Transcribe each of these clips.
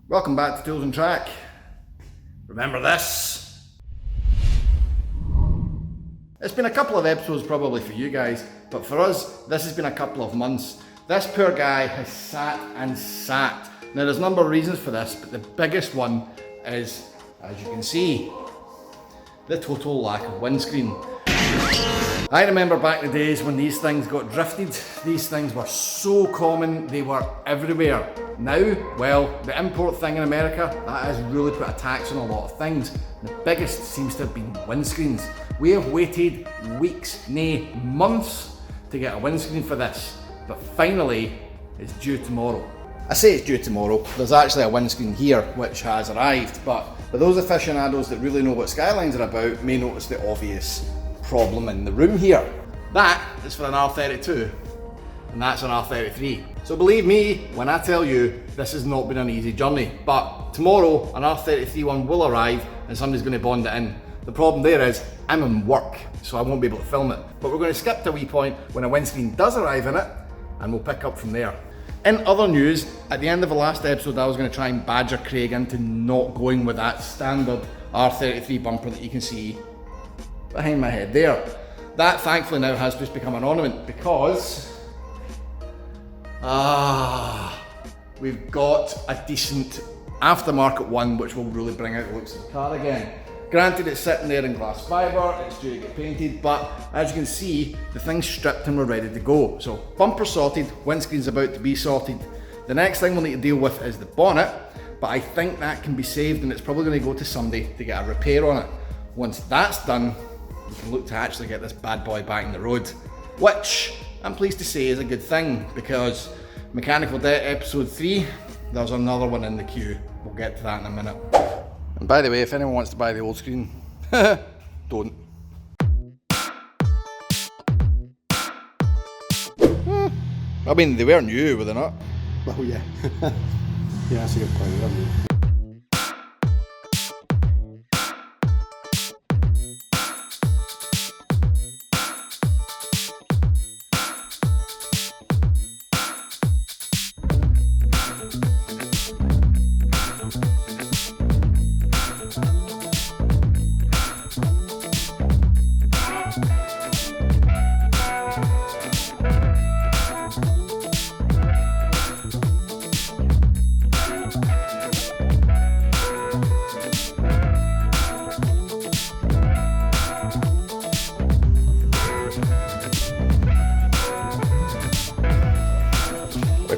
Welcome back to Tools and Track. Remember this? It's been a couple of episodes probably for you guys, but for us, this has been a couple of months. This poor guy has sat and sat. Now there's a number of reasons for this, but the biggest one is, as you can see, the total lack of windscreen. I remember back in the days when these things got drifted. These things were so common, they were everywhere. Now, well, the import thing in America, that has really put a tax on a lot of things. The biggest seems to have been windscreens. We have waited weeks, nay, months to get a windscreen for this, but finally, it's due tomorrow. I say it's due tomorrow, there's actually a windscreen here which has arrived, but for those aficionados that really know what Skylines are about may notice the obvious problem in the room here. That is for an R32, and that's an R33. So believe me when I tell you, this has not been an easy journey, but tomorrow an R33 one will arrive and somebody's going to bond it in. The problem there is, I'm in work, so I won't be able to film it. But we're going to skip to a wee point when a windscreen does arrive in it, and we'll pick up from there. In other news, at the end of the last episode, I was going to try and badger Craig into not going with that standard R33 bumper that you can see behind my head there. That thankfully now has just become an ornament because we've got a decent aftermarket one which will really bring out the looks of the car again. Granted, it's sitting there in glass fibre, it's due to get painted, but as you can see, the thing's stripped and we're ready to go. So bumper sorted, windscreen's about to be sorted. The next thing we'll need to deal with is the bonnet, but I think that can be saved and it's probably going to go to somebody to get a repair on it. Once that's done, we can look to actually get this bad boy back in the road, which I'm pleased to say is a good thing, because Mechanical Debt episode 3, there's another one in the queue. We'll get to that in a minute. And by the way, if anyone wants to buy the old screen, don't. I mean, they were new, were they not? Oh yeah. Yeah, that's a good point, isn't it?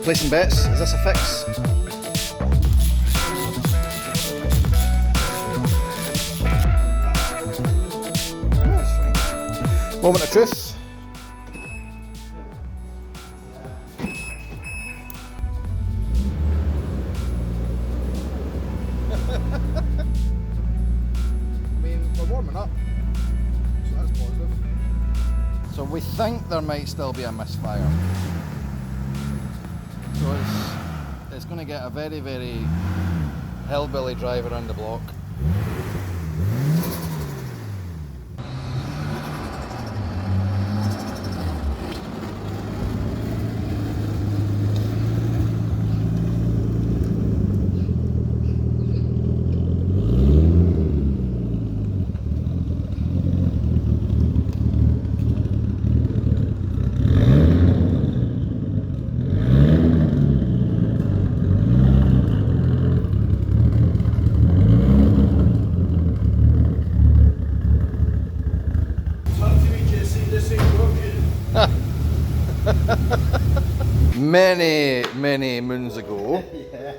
Placing bets, is this a fix? That's fine. Moment of truth. I mean, we're warming up, so that's positive. So we think there might still be a misfire. So it's going to get a very, very hillbilly drive around the block. Many moons ago, yeah,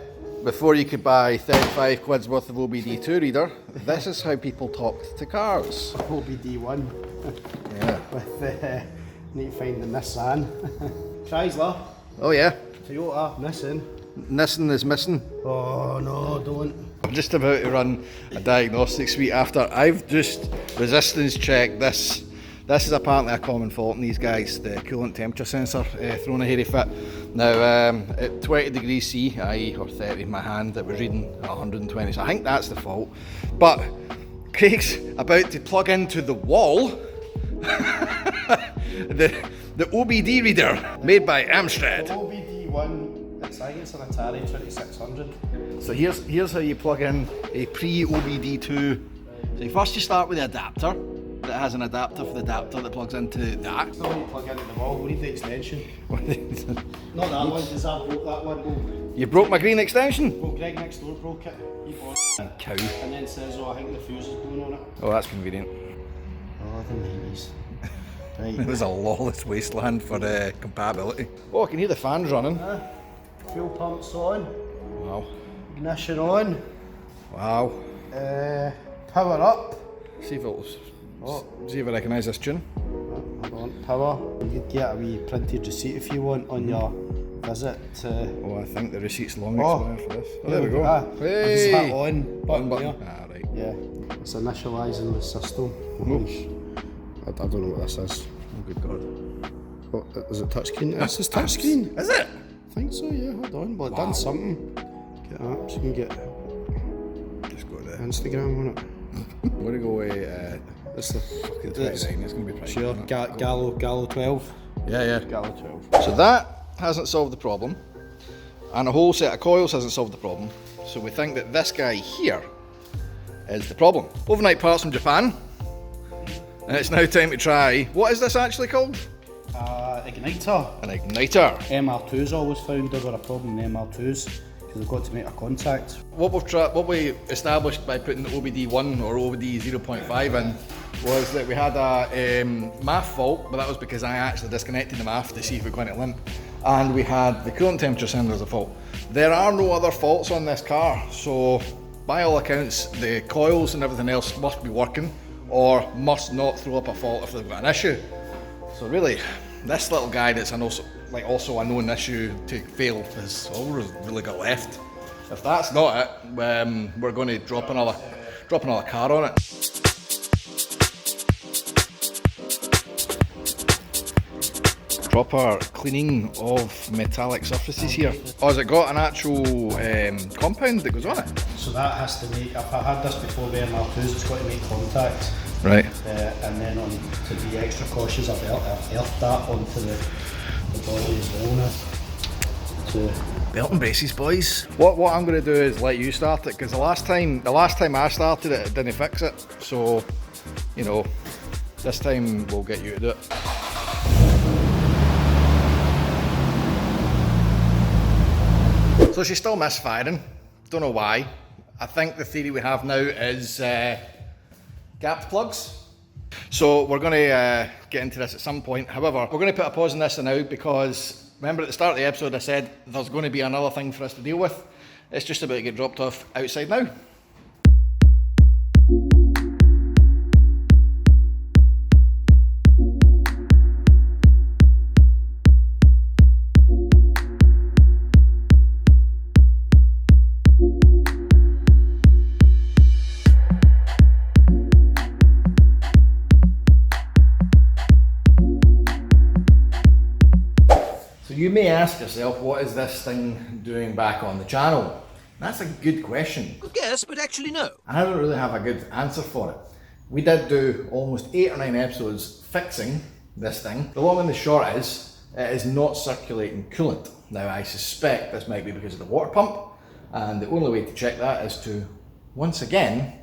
before you could buy 35 quid's worth of OBD2 reader, this is how people talked to cars. OBD1. Yeah. With, need to find the Nissan. Chrysler. Oh yeah. Toyota. Nissan. Nissan is missing. Oh no, don't. I'm just about to run a diagnostic suite after I've just resistance checked this. This is apparently a common fault in these guys, the coolant temperature sensor throwing a hairy fit. Now, at 20 degrees C, i.e. or 30 in my hand, it was reading 120, so I think that's the fault. But Craig's about to plug into the wall the OBD reader made by Amstrad. OBD1 So I think it's an Atari 2600. So here's how you plug in a pre-OBD2. So first you start with the adapter. That has an adapter for the adapter that plugs into that. It's not when you plug into the wall, we need the extension. Not that one, because I broke that one. You broke my green extension? Well, Greg next door broke it. He bought it. Cow. And then says, oh, I think the fuse is blown on it. Oh, that's convenient. Oh, the 90s. Right. It was a lawless wasteland for compatibility. Oh, I can hear the fans running. Fuel pumps on. Wow. Ignition on. Wow. Power up. See if I recognise this tune. Hold on, power. You could get a wee printed receipt if you want on your visit. Oh, I think the receipt's long expired for this. Oh, there we go. Hey! Is that on button button. there? Ah, right. Yeah, it's initialising the system. I don't know what this is. Oh, good God. What, is it touchscreen? This is touchscreen. Is it? I think so, yeah, hold on. Well, it done something. Get apps, you can get Just go there. Instagram on it. I'm going to go away. It's the Fucking 29, it's going to be pretty. sure, Gallo 12. Yeah. Gallo 12. So that hasn't solved the problem, and a whole set of coils hasn't solved the problem. So we think that this guy here is the problem. Overnight parts from Japan, and it's now time to try. What is this actually called? Igniter. An igniter. MR2's always found there were a problem in MR2's because they've got to make a contact. What we established by putting the OBD1 or OBD 0.5 in was that we had a MAF fault, but that was because I actually disconnected the MAF to see if it was going to limp. And we had the coolant temperature sensor as a fault. There are no other faults on this car, so by all accounts, the coils and everything else must be working or must not throw up a fault if they've got an issue. So really, this little guy that's also a known issue to fail is all we've really got left. If that's not it, we're going to drop another car on it. Proper cleaning of metallic surfaces here. Oh, has it got an actual compound that goes on it? So that has to make, I've had this before with MR2's, it's got to make contact. Right. And then to be extra cautious, I've earthed that onto the body as well now. Belt and braces, boys. What I'm going to do is let you start it, because the last time I started it, it didn't fix it. So, you know, this time we'll get you to do it. So she's still misfiring. Don't know why. I think the theory we have now is gapped plugs. So we're going to get into this at some point. However, we're going to put a pause on this now because remember at the start of the episode I said there's going to be another thing for us to deal with. It's just about to get dropped off outside now. You may ask yourself, what is this thing doing back on the channel? That's a good question. Good guess, but actually no. I don't really have a good answer for it. We did do almost 8 or 9 episodes fixing this thing. The long and the short is, it is not circulating coolant. Now I suspect this might be because of the water pump, and the only way to check that is to, once again,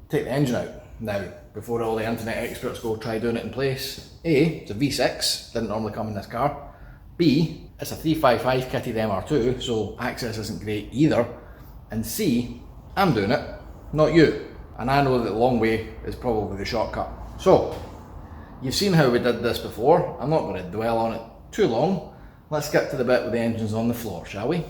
take the engine out. Now, before all the internet experts go try doing it in place, A, it's a V6, didn't normally come in this car. B, it's a 355 kitted MR2, so access isn't great either. And C, I'm doing it, not you. And I know that the long way is probably the shortcut. So, you've seen how we did this before. I'm not going to dwell on it too long. Let's get to the bit with the engines on the floor, shall we?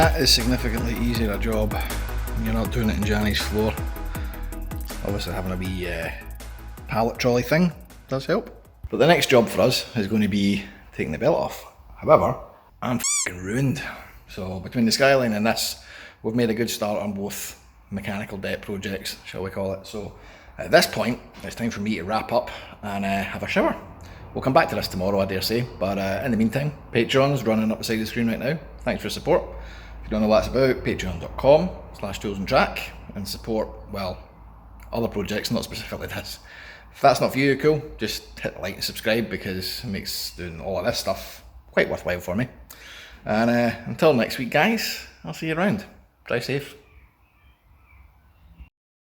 that is significantly easier a job when you're not doing it in Janny's floor. Obviously having a wee pallet trolley thing does help. But the next job for us is going to be taking the belt off. However, I'm f***ing ruined. So between the Skyline and this, we've made a good start on both mechanical debt projects, shall we call it. So at this point, it's time for me to wrap up and have a shower. We'll come back to this tomorrow, I dare say. But in the meantime, Patreon's running up beside the screen right now. Thanks for your support. If you don't know what it's about, patreon.com/chosentrack and support, well, other projects, not specifically this. If that's not for you, cool, just hit like and subscribe because it makes doing all of this stuff quite worthwhile for me. And until next week, guys, I'll see you around. Drive safe.